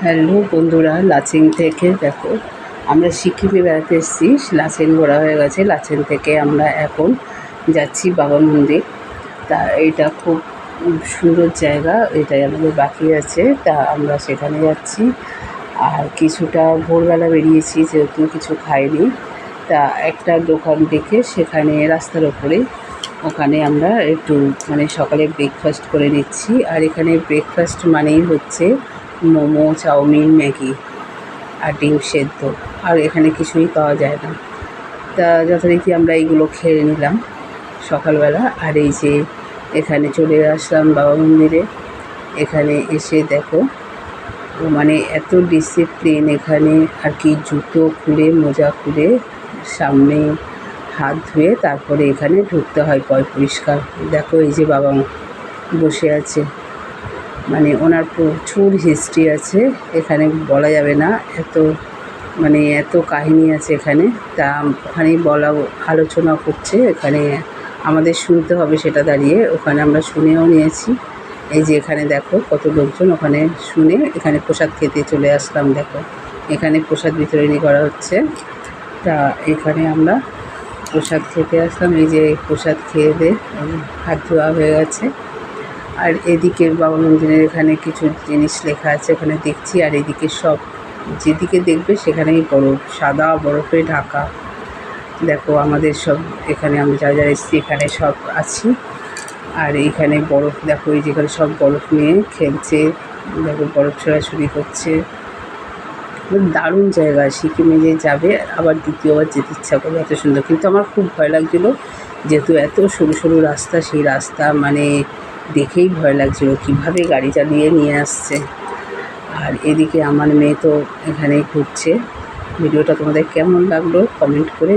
Hello বন্ধুরা, লাচেন থেকে দেখো আমরা সিকিমে বেড়াতে এসেছি। লাচেন ঘোরা হয়ে গেছে। লাচেন থেকে আমরা এখন যাচ্ছি বাবা মন্দির। তা এটা খুব সুন্দর জায়গা, এটাই আমাদের বাকি আছে। তা আমরা সেখানে যাচ্ছি। আর কিছুটা ভোরবেলা বেরিয়েছি, যেহেতু কিছু খাইনি। তা একটা দোকান দেখে সেখানে রাস্তার ওপরে ওখানে আমরা একটু সকালে ব্রেকফাস্ট করে নিচ্ছি। আর এখানে ব্রেকফাস্ট মানেই হচ্ছে মোমো, চাউমিন, ম্যাগি আর ডিম সেদ্ধ, আর এখানে কিছুই পাওয়া যায় না। তা যথারীতি আমরা এইগুলো খেয়ে নিলাম সকালবেলা। আর এই যে এখানে চলে আসলাম বাবা মন্দিরে। এখানে এসে দেখো এত ডিসিপ্লিন এখানে, আর কি জুতো খুলে মোজা খুলে সামনে হাত ধুয়ে তারপরে এখানে ঢুকতে হয় পরিষ্কার। দেখো এই যে বাবা বসে আছে, ওনার প্রচুর হিস্ট্রি আছে এখানে, বলা যাবে না, এত কাহিনী আছে এখানে। তা ওখানেই আলোচনা করছে, এখানে আমাদের শুনতে হবে সেটা দাঁড়িয়ে। ওখানে আমরা শুনেও নিয়েছি। এই যে এখানে দেখো কত লোকজন ওখানে শুনে এখানে প্রসাদ খেতে চলে আসলাম। দেখো এখানে প্রসাদ বিতরণী করা হচ্ছে। তা এখানে আমরা প্রসাদ খেতে আসলাম। এই যে প্রসাদ খেয়ে হাত ধোয়া হয়ে গেছে। আর এদিকে বাবা মন্দিরের এখানে কিছু জিনিস লেখা আছে ওখানে দেখছি। আর এদিকে সব যেদিকে দেখবে সেখানেই বরফ, সাদা বরফে ঢাকা। দেখো আমাদের সব এখানে আমরা যা এসেছি এখানে সব আছি। আর এইখানে বরফ দেখো, এই যেখানে সব বরফ নিয়ে খেলছে। দেখো বরফ ছোড়াছুড়ি করছে। দারুণ জায়গা। সিকিমে যে যাবে আবার দ্বিতীয়বার যেতে ইচ্ছা করবে, এত সুন্দর। কিন্তু আমার খুব ভয় লাগছিলো, যেহেতু এত সরু সরু রাস্তা, সেই রাস্তা দেখেই ভয় লাগছিলো কীভাবে গাড়ি চালিয়ে নিয়ে আসছে। আর এদিকে আমার মেয়ে তো এখানেই ঘুরছে। ভিডিওটা তোমাদের কেমন লাগলো কমেন্ট করে